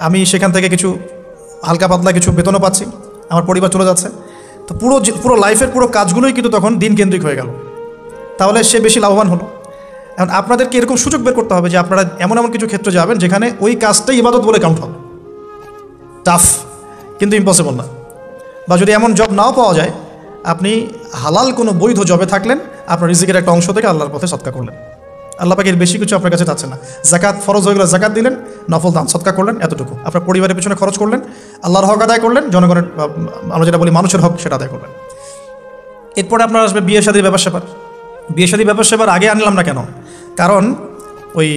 আমি সেখান থেকে কিছু হালকা পাতলা কিছু বেতনও পাচ্ছি, আমার পরিবার চলে যাচ্ছে। তো পুরো লাইফের পুরো কাজগুলোই কিন্তু তখন দিন কেন্দ্রিক হয়ে গেল, তাহলে সে বেশি লাভবান হলো। এখন আপনাদেরকে এরকম সুযোগ বের করতে হবে যে আপনারা এমন কিছু ক্ষেত্রে যাবেন যেখানে ওই কাজটাই ইবাদত বলে কাউন্ট হবে। টাফ কিন্তু ইম্পসিবল না। বা যদি এমন জব নাও পাওয়া যায়, আপনি হালাল কোনো বৈধ জবে থাকলেন, আপনার রিজিকের একটা অংশ থেকে আল্লাহর পথে সদকা করলেন। আল্লাহ পাকের বেশি কিছু আপনার কাছে চাচ্ছে না। যাকাত ফরজ হয়ে গেলে যাকাত দিলেন, নফল দান সদকা করলেন, এতটুকু আপনার পরিবারের পেছনে খরচ করলেন, আল্লাহর হক আদায় করলেন, জনগণের আমরা যেটা বলি মানুষের হক সেটা আদায় করলেন। এরপরে আপনার আসবে বিয়ে শাদীর ব্যাপার স্যাপার। বিয়ে শাদীর ব্যাপার স্যাপার আগে আনলাম না কেন? কারণ ওই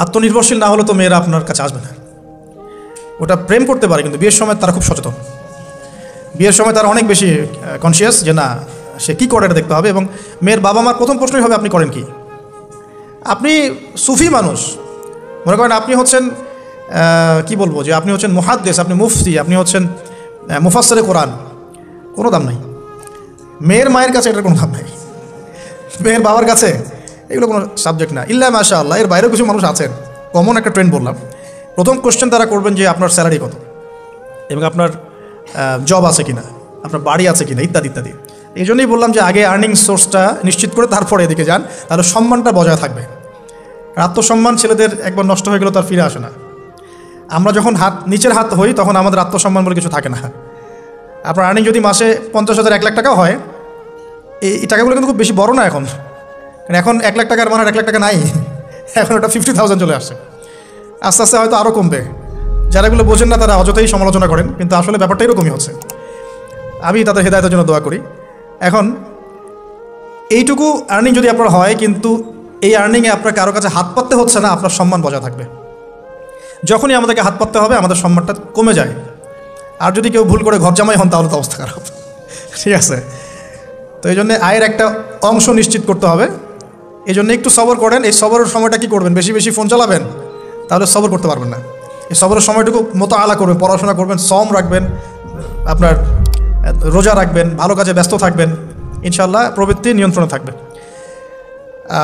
আত্মনির্ভরশীল না হলে তো মেয়েরা আপনার কাছে আসবে না। ওটা প্রেম করতে পারে, কিন্তু বিয়ের সময় তারা খুব সচেতন। বিয়ের সময় তারা অনেক বেশি কনসিয়াস যে না, সে কী করে এটা দেখতে হবে। এবং মেয়ের বাবা মার প্রথম প্রশ্নই হবে আপনি করেন কি। আপনি সুফি মানুষ, মনে করেন আপনি হচ্ছেন কি বলবো, যে আপনি হচ্ছেন মুহাদ্দিস, আপনি মুফতি, আপনি হচ্ছেন মুফাসসিরে কোরআন, কোনো দাম নাই। মেয়ের মায়ের কাছে এটার কোনো দাম নাই, মেয়ের বাবার কাছে এগুলো কোনো সাবজেক্ট না। ইল্লা মাশাআল্লাহ, এর বাইরেও কিছু মানুষ আছেন, কমন একটা ট্রেন্ড বললাম। প্রথম কোশ্চেন তারা করবেন যে আপনার স্যালারি কত, এবং আপনার জব আছে কিনা, আপনার বাড়ি আছে কিনা, ইত্যাদি ইত্যাদি। এই জন্যই বললাম যে আগে আর্নিং সোর্সটা নিশ্চিত করে তারপরে এদিকে যান, তাহলে সম্মানটা বজায় থাকবে। আত্মসম্মান ছেলেদের একবার নষ্ট হয়ে গেলে তার ফিরে আসে না। আমরা যখন নিচের হাত হই তখন আমাদের আত্মসম্মান বলে কিছু থাকে না। আপনার আর্নিং যদি মাসে 50,000 1 লাখ টাকাও হয়, এই টাকাগুলো কিন্তু খুব বেশি বড় না এখন, কারণ এখন 1 লাখ টাকার মানে 1 লাখ টাকা নাই, এখন ওটা 50,000 চলে আসছে। আস্তে আস্তে হয়তো আরও কমবে। যারা এগুলো বোঝেন না তারা অযথাই সমালোচনা করেন, কিন্তু আসলে ব্যাপারটা এরকমই হচ্ছে। আমি তাদের হেদায়েতের জন্য দোয়া করি। এখন এইটুকু আর্নিং যদি আপনার হয়, কিন্তু এই আর্নিংয়ে আপনার কারো কাছে হাত পাততে হচ্ছে না, আপনার সম্মান বজায় থাকবে। যখনই আমাদেরকে হাত পাততে হবে আমাদের সম্মানটা কমে যায়। আর যদি কেউ ভুল করে ঘর জামাই হন তাহলে তো অবস্থা খারাপ, ঠিক আছে? তো এই জন্যে আয়ের একটা অংশ নিশ্চিত করতে হবে। এই জন্য একটু সবর করেন। এই সবরের সময়টা কী করবেন? বেশি বেশি ফোন চালাবেন, তাহলে সবর করতে পারবেন না। এই সবরের সময়টুকু মোতাআলা করবেন, পড়াশোনা করবেন, সম রাখবেন, আপনার রোজা রাখবেন, ভালো কাজে ব্যস্ত থাকবেন, ইনশাআল্লাহ প্রবৃত্তি নিয়ন্ত্রণে থাকবে।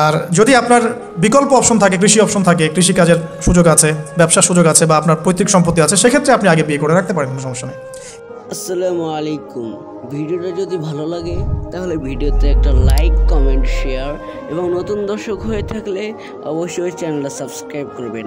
আর যদি আপনার বিকল্প অপশন থাকে, কৃষি অপশন থাকে, কৃষিকাজের সুযোগ আছে, ব্যবসার সুযোগ আছে, বা আপনার পৈতৃক সম্পত্তি আছে, সেক্ষেত্রে আপনি আগে বিয়ে করে রাখতে পারেন, কোনো সমস্যা নেই। আসসালামু আলাইকুম। ভিডিওটা যদি ভালো লাগে তাহলে ভিডিওতে একটা লাইক, কমেন্ট, শেয়ার এবং নতুন দর্শক হয়ে থাকলে অবশ্যই চ্যানেলটা সাবস্ক্রাইব করবেন।